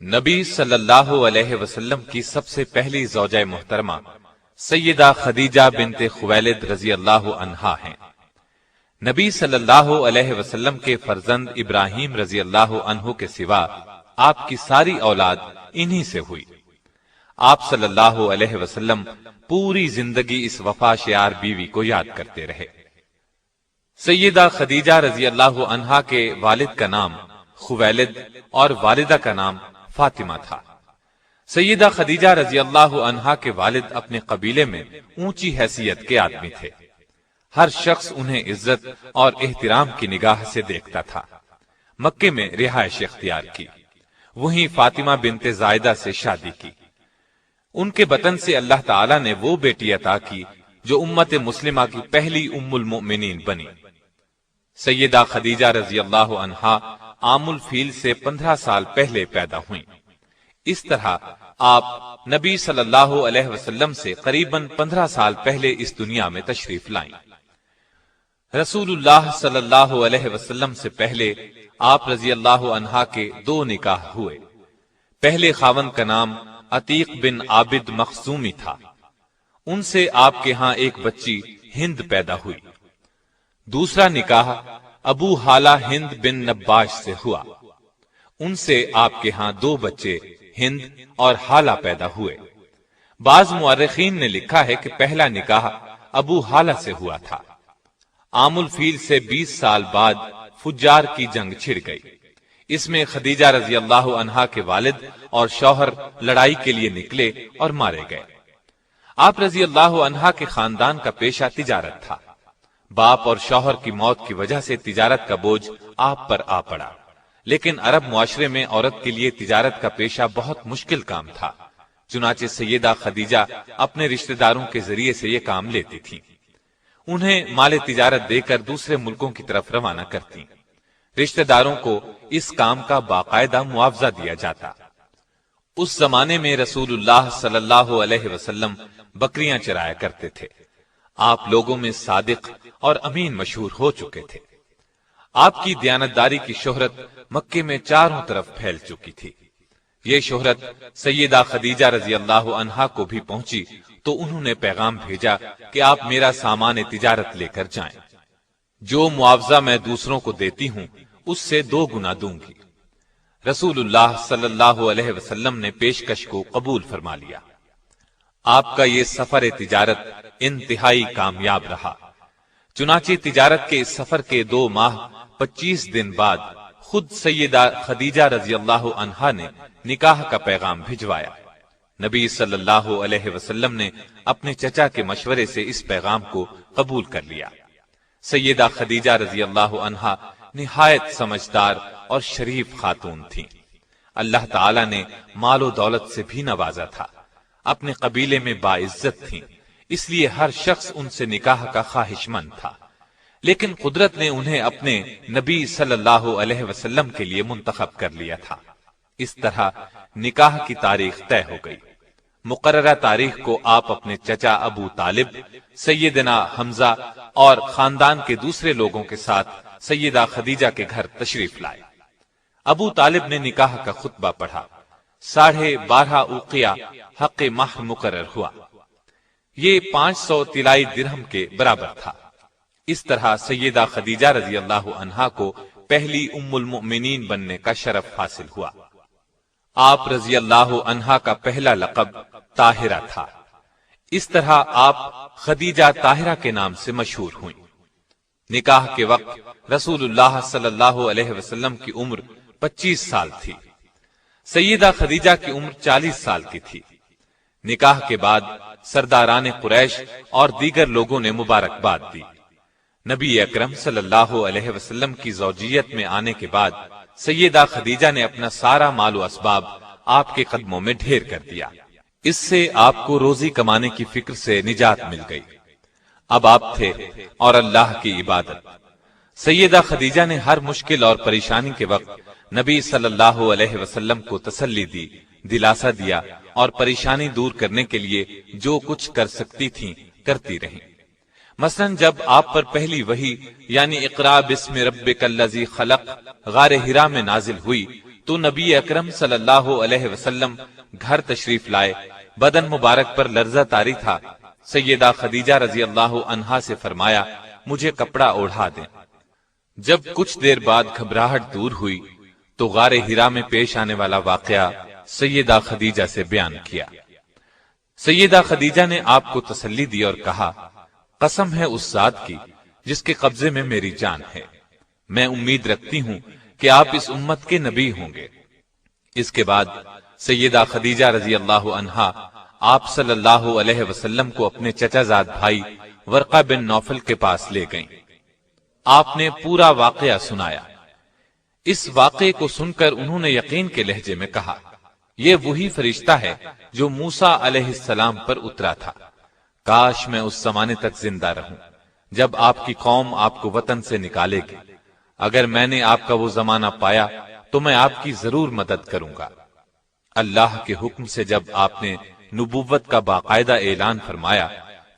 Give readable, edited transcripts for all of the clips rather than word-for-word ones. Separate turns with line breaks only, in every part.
نبی صلی اللہ علیہ وسلم کی سب سے پہلی زوجہ محترمہ سیدہ خدیجہ بنت خویلد رضی اللہ عنہا ہیں۔ نبی صلی اللہ علیہ وسلم کے فرزند ابراہیم رضی اللہ عنہ کے سوا آپ کی ساری اولاد انہی سے ہوئی۔ آپ صلی اللہ علیہ وسلم پوری زندگی اس وفا شیار بیوی کو یاد کرتے رہے۔ سیدہ خدیجہ رضی اللہ عنہا کے والد کا نام خویلد اور والدہ کا نام فاطمہ تھا۔ سیدہ خدیجہ رضی اللہ عنہا کے والد اپنے قبیلے میں اونچی حیثیت کے آدمی تھے۔ ہر شخص انہیں عزت اور احترام کی نگاہ سے دیکھتا تھا۔ مکے میں رہائش اختیار کی، وہیں فاطمہ بنت زائدہ سے شادی کی۔ ان کے بطن سے اللہ تعالیٰ نے وہ بیٹی عطا کی جو امت مسلمہ کی پہلی ام المؤمنین بنی۔ سیدہ خدیجہ رضی اللہ عنہا عام الفیل سے 15 سال پہلے پیدا ہوئیں۔ اس طرح آپ نبی صلی اللہ علیہ وسلم سے قریباً 15 سال پہلے اس دنیا میں تشریف لائیں۔ رسول اللہ صلی اللہ علیہ وسلم سے پہلے آپ رضی اللہ عنہا کے 2 نکاح ہوئے۔ پہلے خاوند کا نام عتیق بن عابد مخزومی تھا۔ ان سے آپ کے ہاں ایک بچی ہند پیدا ہوئی۔ دوسرا نکاح ابو حالہ ہند بن نباش سے ہوا۔ ان سے آپ کے ہاں 2 بچے ہند اور حالہ پیدا ہوئے۔ بعض مورخین نے لکھا ہے کہ پہلا نکاح ابو حالہ سے ہوا تھا۔ عام الفیل سے 20 سال بعد فجار کی جنگ چھڑ گئی۔ اس میں خدیجہ رضی اللہ عنہا کے والد اور شوہر لڑائی کے لیے نکلے اور مارے گئے۔ آپ رضی اللہ عنہا کے خاندان کا پیشہ تجارت تھا۔ باپ اور شوہر کی موت کی وجہ سے تجارت کا بوجھ آپ پر آ پڑا، لیکن عرب معاشرے میں عورت کے لیے تجارت کا پیشہ بہت مشکل کام تھا۔ چنانچہ سیدہ خدیجہ اپنے رشتہ داروں کے ذریعے سے یہ کام لیتی تھیں۔ انہیں مال تجارت دے کر دوسرے ملکوں کی طرف روانہ کرتی۔ رشتہ داروں کو اس کام کا باقاعدہ معاوضہ دیا جاتا۔ اس زمانے میں رسول اللہ صلی اللہ علیہ وسلم بکریاں چرایا کرتے تھے۔ آپ لوگوں میں صادق اور امین مشہور ہو چکے تھے۔ آپ کی دیانتداری کی شہرت مکے میں چاروں طرف پھیل چکی تھی۔ یہ شہرت سیدہ خدیجہ رضی اللہ عنہا کو بھی پہنچی تو انہوں نے پیغام بھیجا کہ آپ میرا سامان تجارت لے کر جائیں۔ جو معاوضہ میں دوسروں کو دیتی ہوں اس سے 2 گنا دوں گی۔ رسول اللہ صلی اللہ علیہ وسلم نے پیشکش کو قبول فرما لیا۔ آپ کا یہ سفر تجارت انتہائی کامیاب رہا۔ چنانچہ تجارت کے اس سفر کے 2 ماہ 25 دن بعد خود سیدہ خدیجہ رضی اللہ عنہا نے نکاح کا پیغام بھجوایا۔ نبی صلی اللہ علیہ وسلم نے اپنے چچا کے مشورے سے اس پیغام کو قبول کر لیا۔ سیدہ خدیجہ رضی اللہ عنہا نہایت سمجھدار اور شریف خاتون تھیں۔ اللہ تعالی نے مال و دولت سے بھی نوازا تھا۔ اپنے قبیلے میں باعزت تھیں، اس لیے ہر شخص ان سے نکاح کا خواہش مند تھا۔ لیکن قدرت نے انہیں اپنے نبی صلی اللہ علیہ وسلم کے لیے منتخب کر لیا تھا۔ اس طرح نکاح کی تاریخ طے ہو گئی۔ مقررہ تاریخ کو آپ اپنے چچا ابو طالب، سیدنا حمزہ اور خاندان کے دوسرے لوگوں کے ساتھ سیدہ خدیجہ کے گھر تشریف لائے۔ ابو طالب نے نکاح کا خطبہ پڑھا۔ 12.5 اوقیہ حق مہر مقرر ہوا۔ یہ 500 طلائی درہم کے برابر تھا۔ اس طرح سیدہ خدیجہ رضی اللہ عنہا کو پہلی ام المؤمنین بننے کا شرف حاصل ہوا۔ آپ رضی اللہ عنہا کا پہلا لقب طاہرہ تھا۔ اس طرح آپ خدیجہ طاہرہ کے نام سے مشہور ہوئیں۔ نکاح کے وقت رسول اللہ صلی اللہ علیہ وسلم کی عمر 25 سال تھی۔ سیدہ خدیجہ کی عمر 40 سال کی تھی۔ نکاح کے بعد سرداران قریش اور دیگر لوگوں نے مبارکباد دی۔ نبی اکرم صلی اللہ علیہ وسلم کی زوجیت میں آنے کے بعد سیدہ خدیجہ نے اپنا سارا مال و اسباب آپ کے قدموں میں ڈھیر کر دیا۔ اس سے آپ کو روزی کمانے کی فکر سے نجات مل گئی۔ اب آپ تھے اور اللہ کی عبادت۔ سیدہ خدیجہ نے ہر مشکل اور پریشانی کے وقت نبی صلی اللہ علیہ وسلم کو تسلی دی، دلاسا دیا اور پریشانی دور کرنے کے لیے جو کچھ کر سکتی تھیں کرتی رہیں۔ مثلا جب آپ پر پہلی وحی یعنی اقرا بسم ربک الذی خلق غار حرا میں نازل ہوئی تو نبی اکرم صلی اللہ علیہ وسلم گھر تشریف لائے، بدن مبارک پر لرزہ طاری تھا۔ سیدہ خدیجہ رضی اللہ عنہا سے فرمایا مجھے کپڑا اوڑھا دیں۔ جب کچھ دیر بعد گھبراہٹ دور ہوئی تو غار ہرا میں پیش آنے والا واقعہ سیدہ خدیجہ سے بیان کیا۔ سیدہ خدیجہ نے آپ کو تسلی دی اور کہا قسم ہے اس ذات کی جس کے قبضے میں میری جان ہے، میں امید رکھتی ہوں کہ آپ اس امت کے نبی ہوں گے۔ اس کے بعد سیدہ خدیجہ رضی اللہ عنہا آپ صلی اللہ علیہ وسلم کو اپنے چچا زاد بھائی ورقہ بن نوفل کے پاس لے گئیں۔ آپ نے پورا واقعہ سنایا۔ اس واقعے کو سن کر انہوں نے یقین کے لہجے میں کہا یہ وہی فرشتہ ہے جو موسیٰ علیہ السلام پر اترا تھا، کاش میں اس زمانے تک زندہ رہوں جب آپ کی قوم آپ کو وطن سے نکالے گی۔ اگر میں نے آپ کا وہ زمانہ پایا تو میں آپ کی ضرور مدد کروں گا۔ اللہ کے حکم سے جب آپ نے نبوت کا باقاعدہ اعلان فرمایا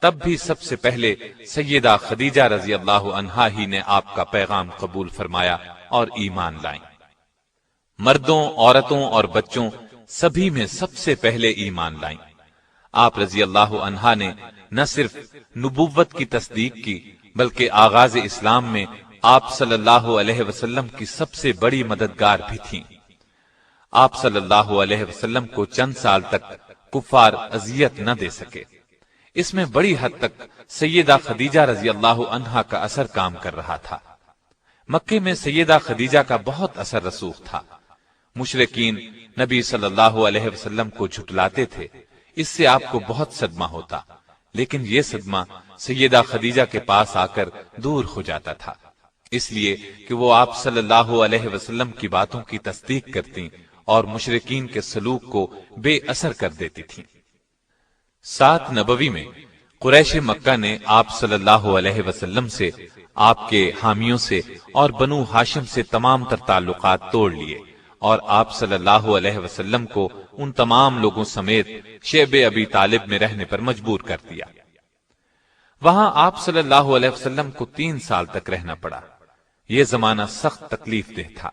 تب بھی سب سے پہلے سیدہ خدیجہ رضی اللہ عنہا ہی نے آپ کا پیغام قبول فرمایا اور ایمان لائیں۔ مردوں، عورتوں اور بچوں سبھی میں سب سے پہلے ایمان لائیں۔ آپ رضی اللہ عنہا نے نہ صرف نبوت کی تصدیق کی بلکہ آغاز اسلام میں آپ صلی اللہ علیہ وسلم کی سب سے بڑی مددگار بھی تھیں۔ آپ صلی اللہ علیہ وسلم کو چند سال تک کفار اذیت نہ دے سکے۔ اس میں بڑی حد تک سیدہ خدیجہ رضی اللہ عنہا کا اثر کام کر رہا تھا۔ مکے میں سیدہ خدیجہ کا بہت اثر رسوخ تھا۔ مشرکین نبی صلی اللہ علیہ وسلم کو جھٹلاتے تھے، اس سے آپ کو بہت صدمہ ہوتا، لیکن یہ صدمہ سیدہ خدیجہ کے پاس آ کر دور ہو جاتا تھا، اس لیے کہ وہ آپ صلی اللہ علیہ وسلم کی باتوں کی تصدیق کرتی اور مشرکین کے سلوک کو بے اثر کر دیتی تھیں۔ 7 نبوی میں قریش مکہ نے آپ صلی اللہ علیہ وسلم سے، آپ کے حامیوں سے اور بنو ہاشم سے تمام تر تعلقات توڑ لیے اور آپ صلی اللہ علیہ وسلم کو ان تمام لوگوں سمیت شیب ابی طالب میں رہنے پر مجبور کر دیا۔ وہاں آپ صلی اللہ علیہ وسلم کو 3 سال تک رہنا پڑا۔ یہ زمانہ سخت تکلیف دہ تھا۔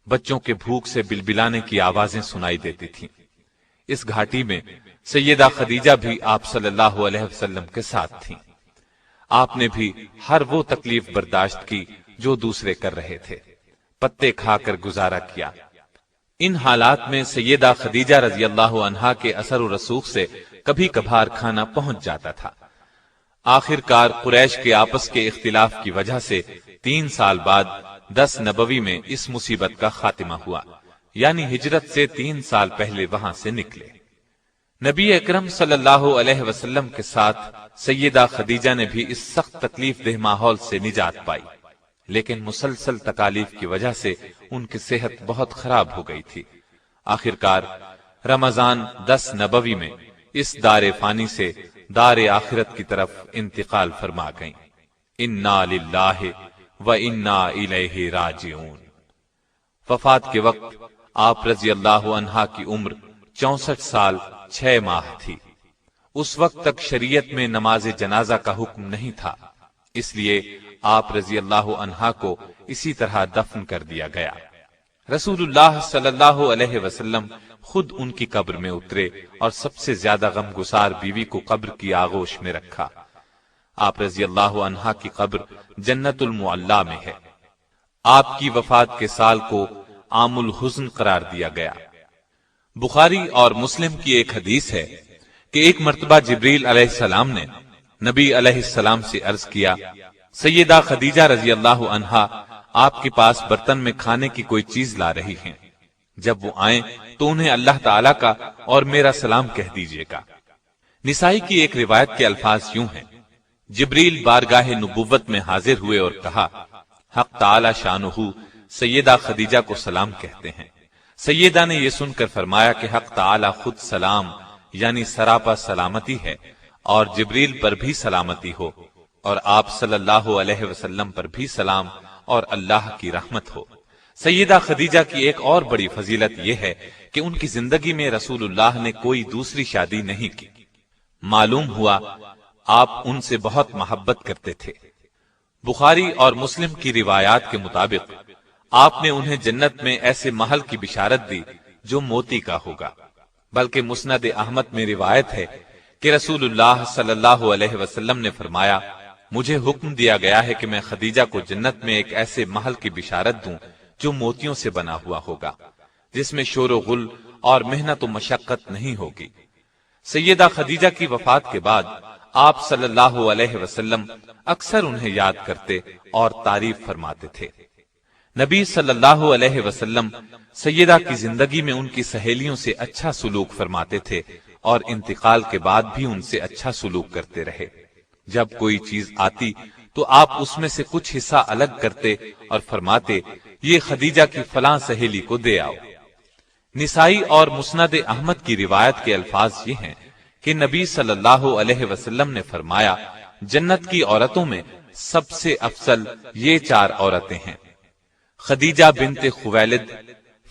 بچوں کے بھوک سے بلبلانے کی آوازیں سنائی دیتی تھیں۔ اس گھاٹی میں سیدہ خدیجہ بھی آپ صلی اللہ علیہ وسلم کے ساتھ تھیں۔ آپ نے بھی ہر وہ تکلیف برداشت کی جو دوسرے کر رہے تھے، پتے کھا کر گزارا کیا۔ ان حالات میں سیدہ خدیجہ رضی اللہ عنہا کے اثر و رسوخ سے کبھی کبھار کھانا پہنچ جاتا تھا۔ آخر کار قریش کے آپس کے اختلاف کی وجہ سے 3 سال بعد 10 نبوی میں اس مصیبت کا خاتمہ ہوا، یعنی ہجرت سے 3 سال پہلے وہاں سے نکلے۔ نبی اکرم صلی اللہ علیہ وسلم کے ساتھ سیدہ خدیجہ نے بھی اس سخت تکلیف دہ ماحول سے نجات پائی، لیکن مسلسل تکالیف کی وجہ سے ان کی صحت بہت خراب ہو گئی تھی۔ آخر کار رمضان 10 نبوی میں اس دار فانی سے دار آخرت کی طرف انتقال فرما گئیں۔ انا للہ و انا الیہ راجعون۔ وفات کے وقت آپ رضی اللہ عنہا کی عمر 64 سال 6 ماہ تھی۔ اس وقت تک شریعت میں نماز جنازہ کا حکم نہیں تھا، اس لیے آپ رضی اللہ عنہا کو اسی طرح دفن کر دیا گیا۔ رسول اللہ صلی اللہ علیہ وسلم خود ان کی قبر میں اترے اور سب سے زیادہ غمگسار بیوی کو قبر کی آغوش میں رکھا۔ آپ رضی اللہ عنہا کی قبر جنت المعلا میں ہے۔ آپ کی وفات کے سال کو عام الحزن قرار دیا گیا۔ بخاری اور مسلم کی ایک حدیث ہے کہ ایک مرتبہ جبریل علیہ السلام نے نبی علیہ السلام سے عرض کیا، سیدہ خدیجہ رضی اللہ عنہا آپ کے پاس برتن میں کھانے کی کوئی چیز لا رہی ہیں، جب وہ آئیں تو انہیں اللہ تعالیٰ کا اور میرا سلام کہہ دیجیے گا۔ نسائی کی ایک روایت کے الفاظ یوں ہیں، جبریل بارگاہ نبوت میں حاضر ہوئے اور کہا، حق تعالی شانہ سیدہ خدیجہ کو سلام کہتے ہیں۔ سیدہ نے یہ سن کر فرمایا کہ حق تعالی خود سلام یعنی سراپا سلامتی ہے اور جبریل پر بھی سلامتی ہو، اور آپ صلی اللہ علیہ وسلم پر بھی سلام اور اللہ کی رحمت ہو۔ سیدہ خدیجہ کی ایک اور بڑی فضیلت یہ ہے کہ ان کی زندگی میں رسول اللہ نے کوئی دوسری شادی نہیں کی۔ معلوم ہوا آپ ان سے بہت محبت کرتے تھے۔ بخاری اور مسلم کی روایات کے مطابق آپ نے انہیں جنت میں ایسے محل کی بشارت دی جو موتی کا ہوگا۔ بلکہ مسند احمد میں روایت ہے کہ رسول اللہ صلی اللہ علیہ وسلم نے فرمایا، مجھے حکم دیا گیا ہے کہ میں خدیجہ کو جنت میں ایک ایسے محل کی بشارت دوں جو موتیوں سے بنا ہوا ہوگا، جس میں شور و غل اور محنت و مشقت نہیں ہوگی۔ سیدہ خدیجہ کی وفات کے بعد آپ صلی اللہ علیہ وسلم اکثر انہیں یاد کرتے اور تعریف فرماتے تھے۔ نبی صلی اللہ علیہ وسلم سیدہ کی زندگی میں ان کی سہیلیوں سے اچھا سلوک فرماتے تھے اور انتقال کے بعد بھی ان سے اچھا سلوک کرتے رہے۔ جب کوئی چیز آتی تو آپ اس میں سے کچھ حصہ الگ کرتے اور فرماتے، یہ خدیجہ کی فلاں سہیلی کو دے آؤ۔ نسائی اور مسند احمد کی روایت کے الفاظ یہ ہیں کہ نبی صلی اللہ علیہ وسلم نے فرمایا، جنت کی عورتوں میں سب سے افضل یہ 4 عورتیں ہیں: خدیجہ بنت خویلد،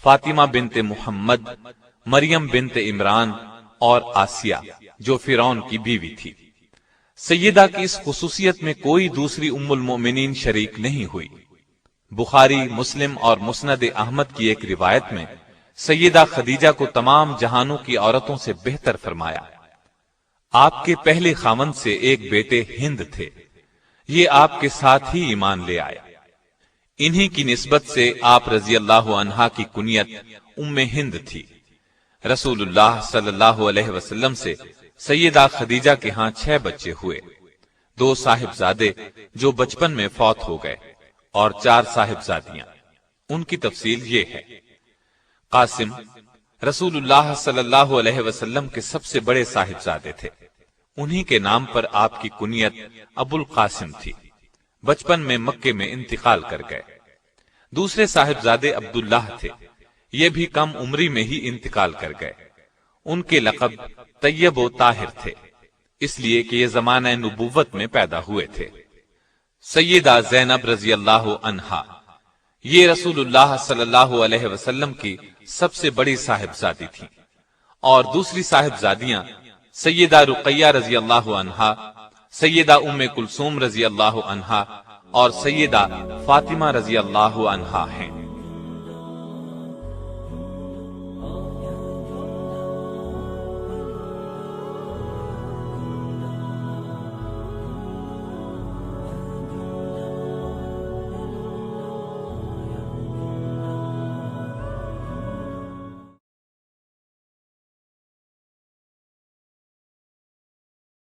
فاطمہ بنت محمد، مریم بنت عمران اور آسیہ جو فرعون کی بیوی تھی۔ سیدہ کی اس خصوصیت میں کوئی دوسری ام المؤمنین شریک نہیں ہوئی۔ بخاری، مسلم اور مسند احمد کی ایک روایت میں سیدہ خدیجہ کو تمام جہانوں کی عورتوں سے بہتر فرمایا۔ آپ کے پہلے خاوند سے ایک بیٹے ہند تھے، یہ آپ کے ساتھ ہی ایمان لے آئے۔ انہی کی نسبت سے آپ رضی اللہ عنہا کی کنیت ام ہند تھی۔ رسول اللہ صلی اللہ علیہ وسلم سے سیدہ خدیجہ کے ہاں 6 بچے ہوئے، 2 صاحبزادے جو بچپن میں فوت ہو گئے اور 4 صاحبزادیاں۔ ان کی تفصیل یہ ہے: قاسم رسول اللہ صلی اللہ علیہ وسلم کے سب سے بڑے صاحبزادے تھے، انہی کے نام پر آپ کی کنیت ابو القاسم تھی۔ بچپن میں مکے میں انتقال کر گئے۔ دوسرے صاحبزادے عبداللہ تھے، یہ بھی کم عمری میں ہی انتقال کر گئے۔ ان کے لقب طیب و طاہر تھے، اس لیے کہ یہ زمانہ نبوت میں پیدا ہوئے تھے۔ سیدہ زینب رضی اللہ عنہا، یہ رسول اللہ صلی اللہ علیہ وسلم کی سب سے بڑی صاحبزادی تھی، اور دوسری صاحبزادیاں سیدہ رقیہ رضی اللہ عنہا، سیدہ ام کلثوم رضی اللہ عنہا اور سیدہ فاطمہ رضی اللہ عنہا ہیں۔